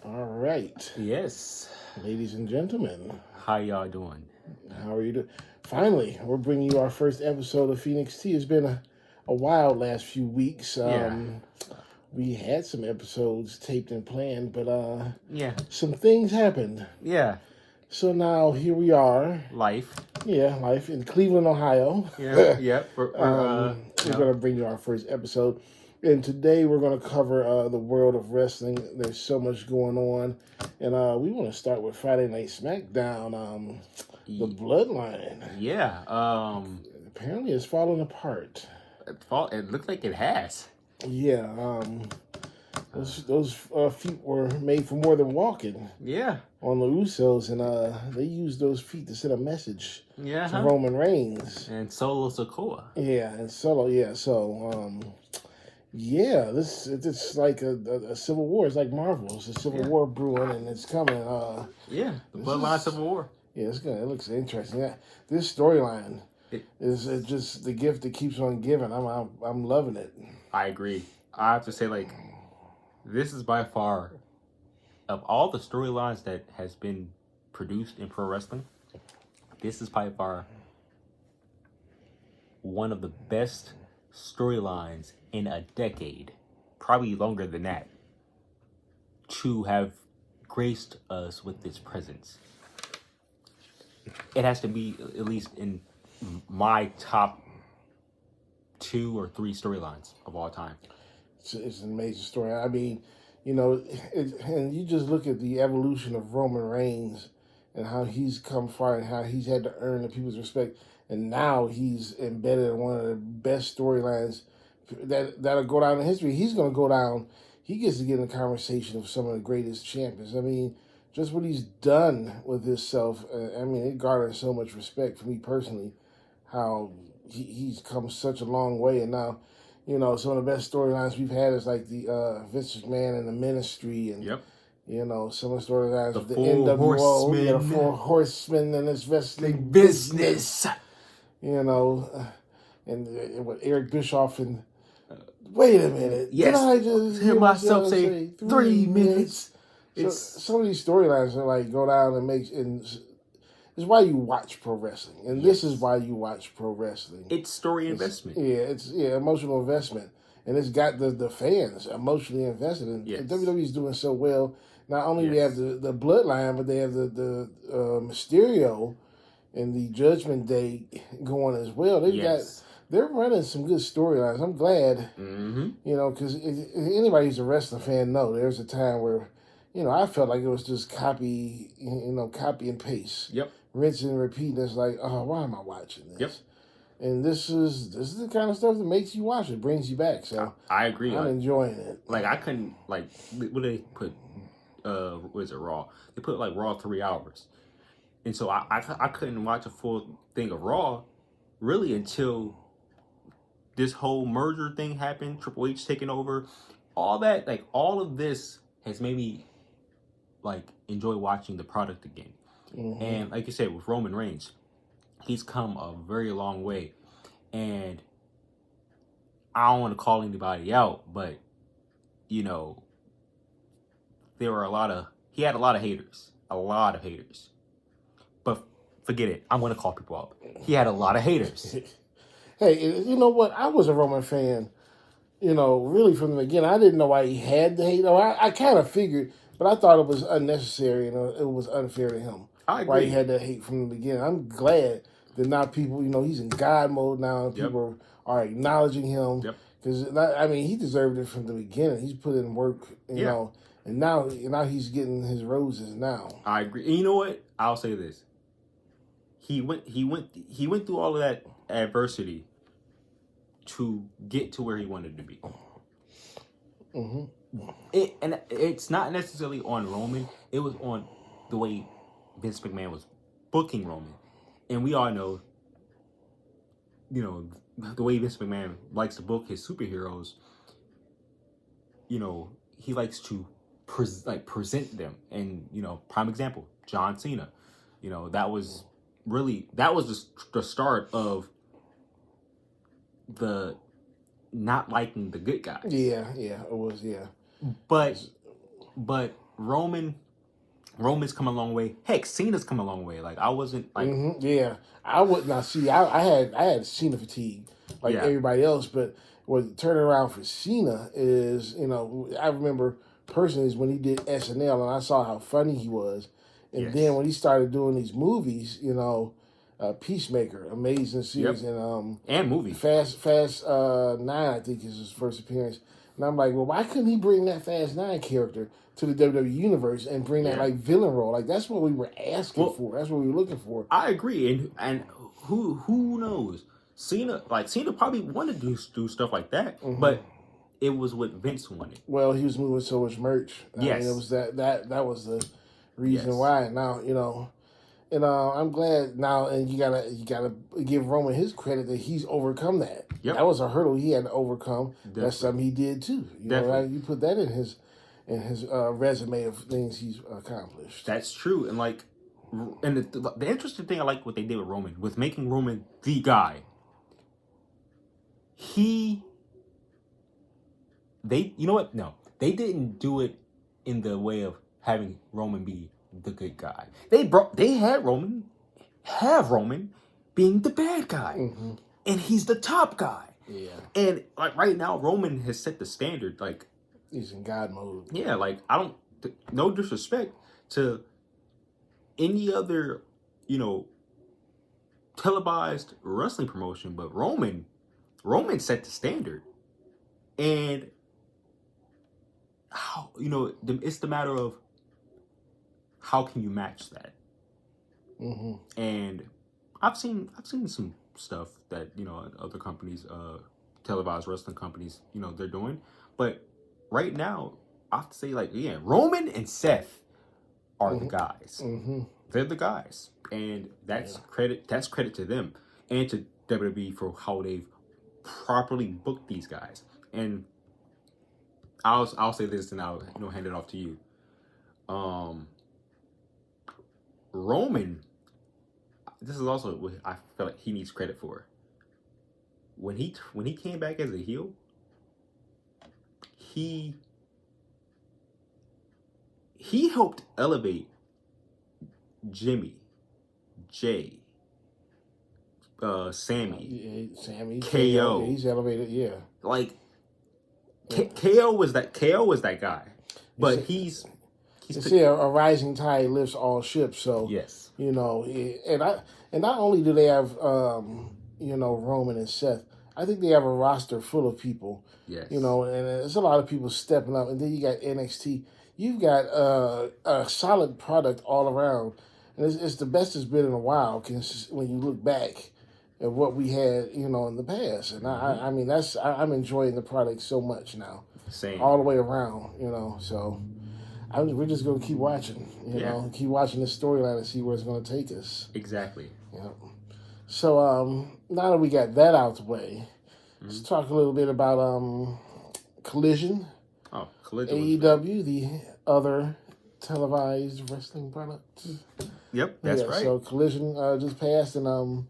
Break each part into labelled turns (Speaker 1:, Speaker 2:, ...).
Speaker 1: All right,
Speaker 2: Yes.
Speaker 1: ladies and gentlemen,
Speaker 2: How y'all doing?
Speaker 1: how are you doing? Finally, we're bringing you our first episode of Phoenix T. It's been a wild last few weeks.
Speaker 2: Yeah.
Speaker 1: We had some episodes taped and planned, but
Speaker 2: Yeah.
Speaker 1: some things happened.
Speaker 2: Yeah.
Speaker 1: So now here we are.
Speaker 2: Life.
Speaker 1: Yeah, life in Cleveland, Ohio.
Speaker 2: Yeah. Yep.
Speaker 1: We're going to bring you our first episode. And today we're going to cover the world of wrestling. There's so much going on. And we want to start with Friday Night SmackDown. The Bloodline.
Speaker 2: Yeah.
Speaker 1: Apparently it's falling apart.
Speaker 2: It looked like it has.
Speaker 1: Yeah, those feet were made for more than walking
Speaker 2: Yeah.
Speaker 1: on the Usos. And they used those feet to send a message
Speaker 2: Yeah.
Speaker 1: to Roman Reigns.
Speaker 2: And Solo Sokoa.
Speaker 1: Yeah, and Solo, yeah. So, yeah, it's like a civil war. It's like Marvel. It's a civil war brewing, and it's coming.
Speaker 2: Yeah. The Bloodline Civil War.
Speaker 1: Yeah, it's good. It looks interesting. Yeah, this storyline
Speaker 2: It-
Speaker 1: is just the gift that keeps on giving. I'm loving it.
Speaker 2: I agree. I have to say, this is by far, of all the storylines that has been produced in pro wrestling, this is by far one of the best storylines in a decade, probably longer than that, to have graced us with its presence. It has to be at least in my top 2 or 3 storylines of all time.
Speaker 1: It's an amazing story. I mean, and you just look at the evolution of Roman Reigns and how he's come far and how he's had to earn the people's respect, and now he's embedded in one of the best storylines that'll go down in history. He's going to go down. He gets to get in the conversation of some of the greatest champions. I mean, just what he's done with himself. I mean, it garners so much respect for me personally. How he's come such a long way, and now, some of the best storylines we've had is like the Vince McMahon and the Ministry, and
Speaker 2: Yep.
Speaker 1: Some of the storylines of the
Speaker 2: Four
Speaker 1: NWO,
Speaker 2: Horsemen.
Speaker 1: the 4 Horsemen in this wrestling
Speaker 2: Business.
Speaker 1: and with Eric Bischoff and wait a minute,
Speaker 2: Yes.
Speaker 1: did I just
Speaker 2: Hear myself say 3 minutes.
Speaker 1: So some of these storylines are like go down and it's why you watch pro wrestling, and this is why you watch pro wrestling.
Speaker 2: It's story investment.
Speaker 1: It's emotional investment, and it's got the fans emotionally invested. And WWE is doing so well. Not only we have the Bloodline, but they have the Mysterio and the Judgment Day going as well. They're running some good storylines. I'm glad, because anybody who's a wrestling fan know there's a time where, I felt like it was just copy and paste.
Speaker 2: Yep.
Speaker 1: Rinse and repeat. It's like, oh, why am I watching this?
Speaker 2: Yep.
Speaker 1: And this is the kind of stuff that makes you watch it, brings you back. So
Speaker 2: I agree.
Speaker 1: I'm enjoying it.
Speaker 2: I couldn't what they put? What is it, Raw? They put Raw 3 hours, and so I couldn't watch a full thing of Raw really until this whole merger thing happened. Triple H taking over, all that all of this has made me enjoy watching the product again. Mm-hmm. And like you said, with Roman Reigns, he's come a very long way. And I don't want to call anybody out, but there were he had a lot of haters. A lot of haters. But forget it. I'm going to call people out. He had a lot of haters.
Speaker 1: Hey, you know what? I was a Roman fan, really from the beginning. I didn't know why he had the hate. I kind of figured, but I thought it was unnecessary and it was unfair to him.
Speaker 2: I agree.
Speaker 1: Why he had that hate from the beginning. I'm glad that now people, he's in God mode now. And people are acknowledging him.
Speaker 2: Yep.
Speaker 1: Because, he deserved it from the beginning. He's put in work, you know. And now he's getting his roses now.
Speaker 2: I agree. And you know what? I'll say this. He went through all of that adversity to get to where he wanted to be.
Speaker 1: Mm-hmm.
Speaker 2: And it's not necessarily on Roman. It was on the way Vince McMahon was booking Roman. And we all know, the way Vince McMahon likes to book his superheroes, he likes to present them. And, prime example, John Cena. That was the start of the not liking the good guys.
Speaker 1: Yeah, it was, yeah.
Speaker 2: But Roman's come a long way. Heck, Cena's come a long way. Like I wasn't like
Speaker 1: Yeah, I would not see. I had Cena fatigue like
Speaker 2: yeah,
Speaker 1: everybody else, but what turned around for Cena is, I remember personally is when he did SNL, and I saw how funny he was, and then
Speaker 2: yes,
Speaker 1: when he started doing these movies, Peacemaker, amazing
Speaker 2: yep,
Speaker 1: series, and
Speaker 2: and movie.
Speaker 1: Fast Nine, I think is his first appearance, and I'm like, well, why couldn't he bring that Fast Nine character to the WWE universe and bring that
Speaker 2: Yeah.
Speaker 1: like villain role? Like that's what we were asking
Speaker 2: Well,
Speaker 1: for. That's what we were looking for.
Speaker 2: I agree, and who knows? Cena probably wanted to do stuff like that, but it was what Vince wanted.
Speaker 1: Well, he was moving so much merch. I mean, it
Speaker 2: Yes,
Speaker 1: was that was the reason
Speaker 2: yes,
Speaker 1: why. Now, and I'm glad now, and you gotta give Roman his credit that he's overcome that.
Speaker 2: yep,
Speaker 1: That was a hurdle he had to overcome. That's
Speaker 2: definitely,
Speaker 1: something he did too.
Speaker 2: definitely.
Speaker 1: You put that in his resume of things he's accomplished.
Speaker 2: That's true, and like, and the interesting thing I like what they did with Roman with making Roman the guy. He they you know what? No, they didn't do it in the way of having Roman be the good guy. They had Roman have Roman being the bad guy,
Speaker 1: Hmm.
Speaker 2: and he's the top guy.
Speaker 1: Yeah,
Speaker 2: And like right now, Roman has set the standard. Like
Speaker 1: he's in God mode.
Speaker 2: yeah, like I don't no disrespect to any other you know televised wrestling promotion, but Roman set the standard, and how it's the matter of how can you match that.
Speaker 1: Hmm.
Speaker 2: And I've seen some stuff that other companies, televised wrestling companies, they're doing, but right now I have to say like yeah, Roman and Seth are the
Speaker 1: Hmm.
Speaker 2: guys.
Speaker 1: Hmm.
Speaker 2: They're the guys, and
Speaker 1: Yeah.
Speaker 2: that's credit to them and to WWE for how they've properly booked these guys. And I'll say this and I'll hand it off to you. Um, Roman, this is also what I feel like he needs credit for. When he came back as a heel, he he helped elevate Jimmy, Jay, Sammy,
Speaker 1: Yeah, Sammy, KO, yeah,
Speaker 2: KO.
Speaker 1: he's elevated. Yeah.
Speaker 2: Like
Speaker 1: Yeah.
Speaker 2: KO was that guy, but
Speaker 1: It's,
Speaker 2: he's
Speaker 1: You see, a rising tide lifts all ships. So,
Speaker 2: yes,
Speaker 1: and not only do they have, Roman and Seth, I think they have a roster full of people,
Speaker 2: yes,
Speaker 1: and there's a lot of people stepping up. And then you got NXT. You've got a solid product all around, and it's the best it's been in a while. When you look back at what we had, in the past, and I mean, I'm enjoying the product so much now,
Speaker 2: same,
Speaker 1: all the way around, So. We're just going to keep watching,
Speaker 2: yeah,
Speaker 1: keep watching this storyline and see where it's going to take us.
Speaker 2: exactly.
Speaker 1: So now that we got that out the way, let's talk a little bit about Collision,
Speaker 2: Oh, Collision was
Speaker 1: AEW, the other televised wrestling product.
Speaker 2: yep, that's right.
Speaker 1: So Collision just passed, and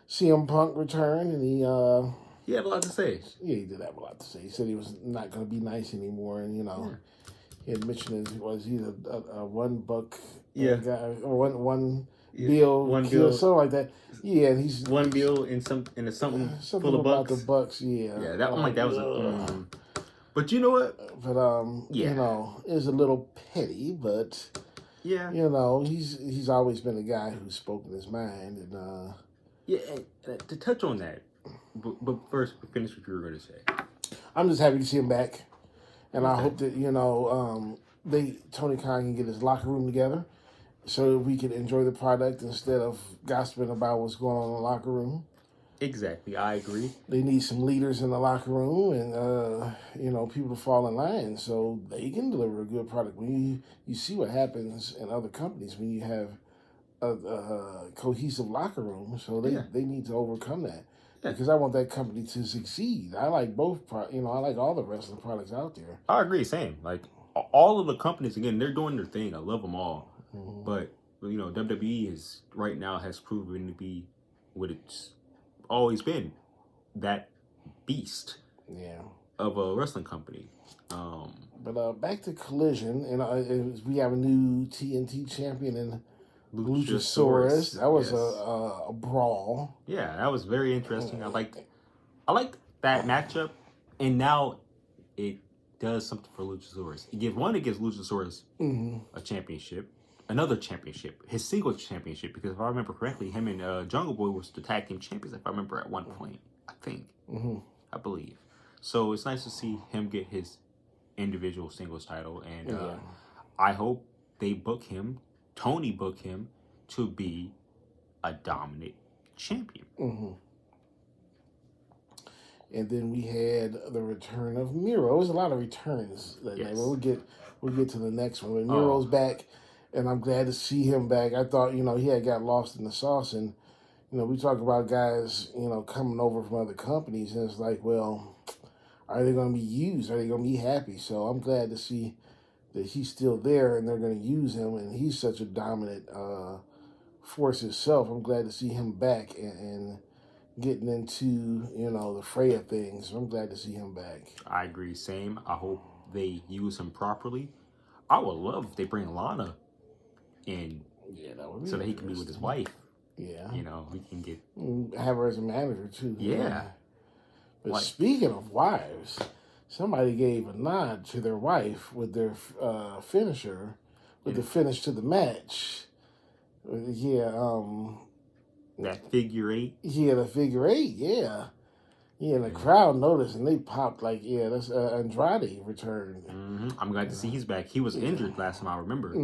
Speaker 1: CM Punk returned, and
Speaker 2: He had a lot to say.
Speaker 1: he did have a lot to say. He said he was not going to be nice anymore, and
Speaker 2: Yeah.
Speaker 1: he had mentioned it was either a $1
Speaker 2: Yeah.
Speaker 1: guy or one
Speaker 2: Yeah,
Speaker 1: bill,
Speaker 2: one
Speaker 1: kill,
Speaker 2: bill.
Speaker 1: something like that. Yeah, and he's
Speaker 2: One bill in something
Speaker 1: something
Speaker 2: full of
Speaker 1: about
Speaker 2: bucks.
Speaker 1: the Bucks. Yeah,
Speaker 2: Yeah, that one like that was
Speaker 1: ugh.
Speaker 2: but you know what?
Speaker 1: But
Speaker 2: Yeah.
Speaker 1: it was a little petty, but
Speaker 2: Yeah.
Speaker 1: he's always been a guy who's spoken his mind, and
Speaker 2: Yeah, and to touch on that, but first finish what you were going to say.
Speaker 1: I'm just happy to see him back, and I
Speaker 2: Okay.
Speaker 1: hope that Tony Khan can get his locker room together so that we can enjoy the product instead of gossiping about what's going on in the locker room.
Speaker 2: Exactly, I agree.
Speaker 1: They need some leaders in the locker room and people to fall in line so they can deliver a good product. When you see what happens in other companies when you have a cohesive locker room, so they need to overcome that.
Speaker 2: Yeah.
Speaker 1: Because I want that company to succeed. I like both. I like all the wrestling products out there.
Speaker 2: I agree. Same. Like all of the companies, again, they're doing their thing. I love them all,
Speaker 1: Mm-hmm.
Speaker 2: but WWE is right now has proven to be what it's always been, that beast.
Speaker 1: Yeah.
Speaker 2: of a wrestling company.
Speaker 1: But back to Collision, and we have a new TNT champion in Luchasaurus.
Speaker 2: Luchasaurus.
Speaker 1: That was
Speaker 2: Yes.
Speaker 1: a brawl.
Speaker 2: Yeah, that was very interesting. I liked that matchup, and now it does something for Luchasaurus. It gives Luchasaurus a championship, another championship, his single championship. Because if I remember correctly, him and Jungle Boy was the tag team champions. If I remember at one point, I believe. So it's nice to see him get his individual singles title, and I hope they book him, Tony book him, to be a dominant champion.
Speaker 1: And then we had the return of Miro. There's a lot of returns.
Speaker 2: Yes.
Speaker 1: We'll get to the next one. But Miro's back, and I'm glad to see him back. I thought, he had got lost in the sauce, and we talk about guys, coming over from other companies, and it's like, well, are they going to be used? Are they going to be happy? So I'm glad to see that he's still there, and they're going to use him, and he's such a dominant force himself. I'm glad to see him back and getting into, the fray of things. I'm glad to see him back.
Speaker 2: I agree. Same. I hope they use him properly. I would love if they bring Lana in,
Speaker 1: that would be
Speaker 2: so that he can be with his wife.
Speaker 1: Yeah,
Speaker 2: we can get
Speaker 1: have her as a manager too.
Speaker 2: Yeah.
Speaker 1: But speaking of wives, somebody gave a nod to their wife with their finisher, with the finish to the match.
Speaker 2: That figure 8.
Speaker 1: Yeah, the figure 8. Yeah. Yeah, and the crowd noticed and they popped like, that's Andrade returned.
Speaker 2: I'm glad to see he's back. He was injured last time I remember.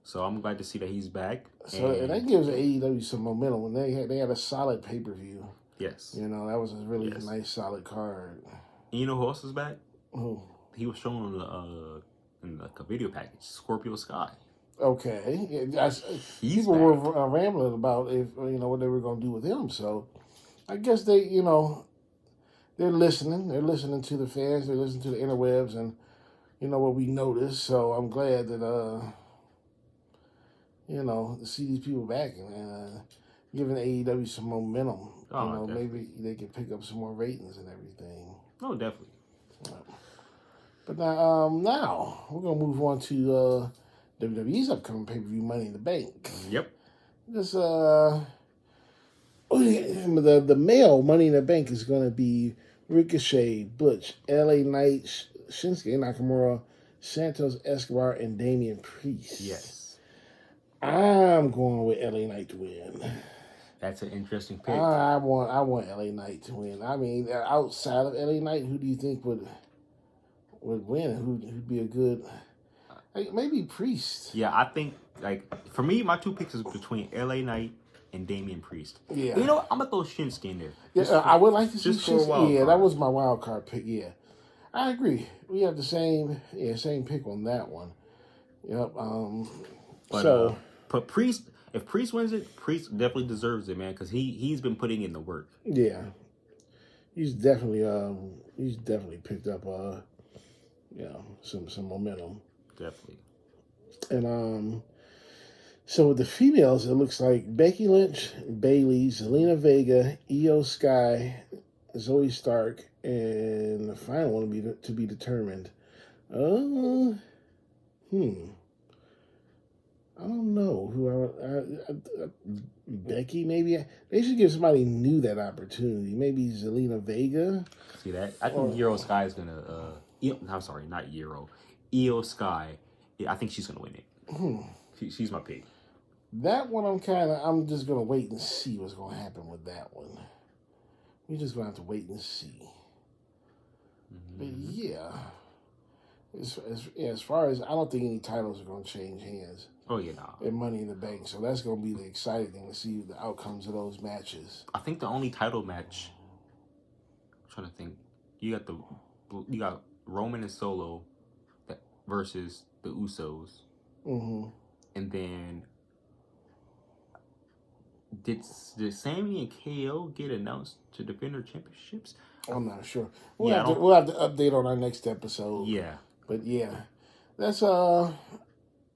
Speaker 2: So I'm glad to see that he's back.
Speaker 1: So and that gives AEW some momentum. When they had a solid pay-per-view.
Speaker 2: Yes.
Speaker 1: That was a really nice, solid card.
Speaker 2: And you know who else is back?
Speaker 1: Who?
Speaker 2: He was shown in like a video package, Scorpio Sky.
Speaker 1: Okay.
Speaker 2: He's
Speaker 1: people
Speaker 2: back.
Speaker 1: were rambling about what they were going to do with him. So I guess they, they're listening. They're listening to the fans. They're listening to the interwebs and, what we noticed. So I'm glad that, to see these people back and giving AEW some momentum. Maybe they can pick up some more ratings and everything.
Speaker 2: Oh, definitely.
Speaker 1: But now we're going to move on to WWE's upcoming pay-per-view, Money in the Bank.
Speaker 2: Yep.
Speaker 1: This the male Money in the Bank is going to be Ricochet, Butch, LA Knight, Shinsuke Nakamura, Santos Escobar, and Damian Priest.
Speaker 2: Yes.
Speaker 1: I'm going with LA Knight to win.
Speaker 2: That's an interesting pick.
Speaker 1: I want LA Knight to win. I mean, outside of LA Knight, who do you think would win? Who'd be a good? Maybe Priest.
Speaker 2: Yeah, I think, for me, my two picks is between LA Knight and Damian Priest.
Speaker 1: Yeah.
Speaker 2: But you know what? I'm going to throw Shinsuke in there.
Speaker 1: Yeah, I would like to see
Speaker 2: Shinsuke.
Speaker 1: Yeah, that was my wild card pick. Yeah. I agree. We have the same pick on that one. Yep.
Speaker 2: But Priest, if Priest wins it, Priest definitely deserves it, man, because he's been putting in the work.
Speaker 1: Yeah. He's definitely picked up some momentum.
Speaker 2: Definitely.
Speaker 1: And so with the females, it looks like Becky Lynch, Bayley, Zelina Vega, Io Sky, Zoe Stark, and the final one to be determined. I don't know who Becky, maybe. They should give somebody new that opportunity. Maybe Zelina Vega.
Speaker 2: See that? I think Euro Sky is going to... I'm sorry, not Euro. Io Sky. Yeah, I think she's going to win it. She's my pick.
Speaker 1: That one I'm just going to wait and see what's going to happen with that one. We're just going to have to wait and see. But yeah. As far as, I don't think any titles are going to change hands.
Speaker 2: Oh, yeah, nah.
Speaker 1: And Money in the Bank. So that's going to be the exciting thing to see the outcomes of those matches.
Speaker 2: I think the only title match, I'm trying to think, you got Roman and Solo versus the Usos. And then did Sammy and KO get announced to defend their championships?
Speaker 1: I'm not sure. We'll have to update on our next episode.
Speaker 2: Yeah.
Speaker 1: But yeah, that's going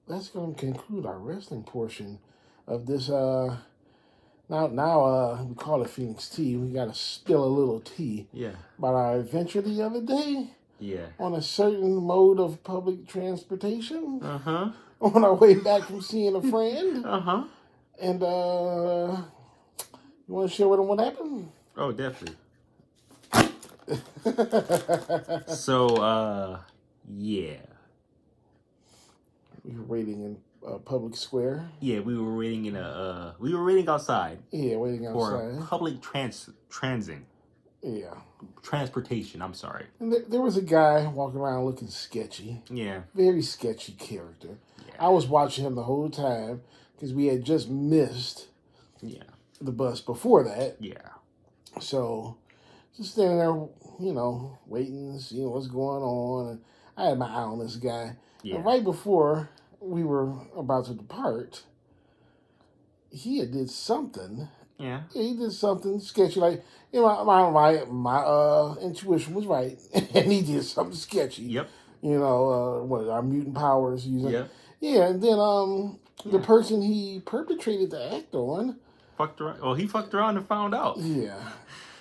Speaker 1: to conclude our wrestling portion of this Now we call it Phoenix Tea. We got to spill a little tea
Speaker 2: Yeah.
Speaker 1: about our adventure the other day
Speaker 2: Yeah.
Speaker 1: on a certain mode of public transportation
Speaker 2: Uh-huh.
Speaker 1: on our way back from seeing a friend.
Speaker 2: Uh-huh.
Speaker 1: And you want to share with them what happened?
Speaker 2: Oh, definitely. So, yeah.
Speaker 1: We were waiting in a public square.
Speaker 2: Yeah, we were waiting outside
Speaker 1: Yeah, waiting
Speaker 2: for
Speaker 1: outside.
Speaker 2: public transit.
Speaker 1: Yeah.
Speaker 2: Transportation, I'm sorry.
Speaker 1: And there was a guy walking around looking sketchy.
Speaker 2: Yeah.
Speaker 1: Very sketchy character.
Speaker 2: Yeah.
Speaker 1: I was watching him the whole time because we had just missed the bus before that.
Speaker 2: Yeah.
Speaker 1: So just standing there, waiting, seeing what's going on. And I had my eye on this guy.
Speaker 2: Yeah.
Speaker 1: And right before we were about to depart, he had did something.
Speaker 2: Yeah.
Speaker 1: He did something sketchy. Like, my intuition was right. And he did something sketchy.
Speaker 2: Yep.
Speaker 1: Our mutant powers using.
Speaker 2: Yep.
Speaker 1: Yeah, and then the person he perpetrated the act on
Speaker 2: fucked around. Oh, he fucked around and found out.
Speaker 1: Yeah.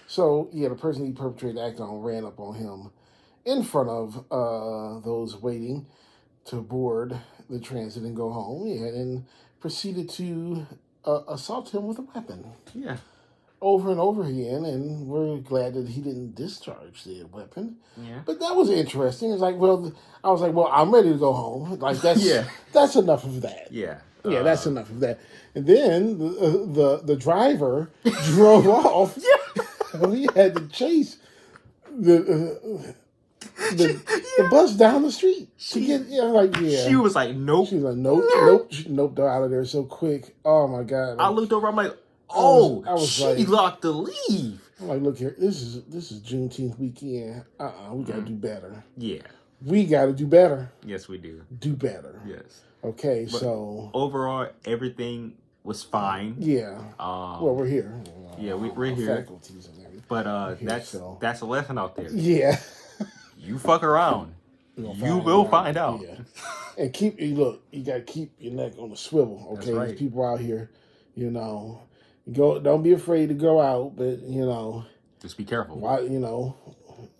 Speaker 1: So, the person he perpetrated the act on ran up on him in front of those waiting to board the transit and go home. Yeah, and proceeded to assault him with a weapon.
Speaker 2: Yeah.
Speaker 1: Over and over again, and we're glad that he didn't discharge the weapon.
Speaker 2: Yeah.
Speaker 1: But that was interesting. It's like, I was like, I'm ready to go home. Like, that's that's enough of that.
Speaker 2: Yeah.
Speaker 1: Yeah, that's enough of that. And then the driver drove off. Yeah. We had to chase the bus down the street to get.
Speaker 2: She was like, nope.
Speaker 1: She was like, nope. She noped out of there so quick. Oh my God!
Speaker 2: I looked over. I'm like, she locked the leave.
Speaker 1: I'm like, look here. This is Juneteenth weekend. We gotta do better.
Speaker 2: Yeah.
Speaker 1: We gotta do better.
Speaker 2: Yes, we do.
Speaker 1: Do better.
Speaker 2: Yes.
Speaker 1: Okay,
Speaker 2: but
Speaker 1: so
Speaker 2: overall, everything was fine.
Speaker 1: Yeah. Well, we're here.
Speaker 2: Yeah, we're here.
Speaker 1: Faculties and everything.
Speaker 2: But that's a lesson out there.
Speaker 1: Yeah.
Speaker 2: You fuck around, you will find out.
Speaker 1: Yeah. And you gotta keep your neck on the swivel. Okay,
Speaker 2: that's right.
Speaker 1: There's people out here, don't be afraid to go out, but
Speaker 2: just be careful.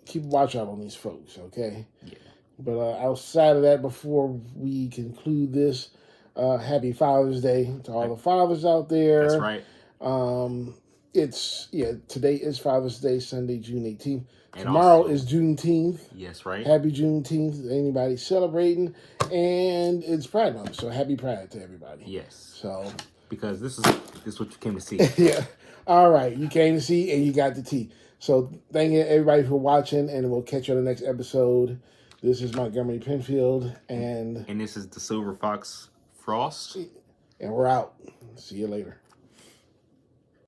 Speaker 1: Keep watch out on these folks. Okay.
Speaker 2: Yeah.
Speaker 1: But outside of that, before we conclude this, happy Father's Day to all the fathers out there.
Speaker 2: That's right.
Speaker 1: Today is Father's Day, Sunday, June 18th. And tomorrow is Juneteenth.
Speaker 2: Yes, right.
Speaker 1: Happy Juneteenth. Anybody celebrating. And it's Pride Month, so happy Pride to everybody.
Speaker 2: Yes.
Speaker 1: So,
Speaker 2: because this is what you came to see.
Speaker 1: Yeah. All right. You came to see and you got the tea. So thank you everybody for watching, and we'll catch you on the next episode. This is Montgomery Penfield, and
Speaker 2: this is the Silver Fox Frost.
Speaker 1: And we're out. See you later.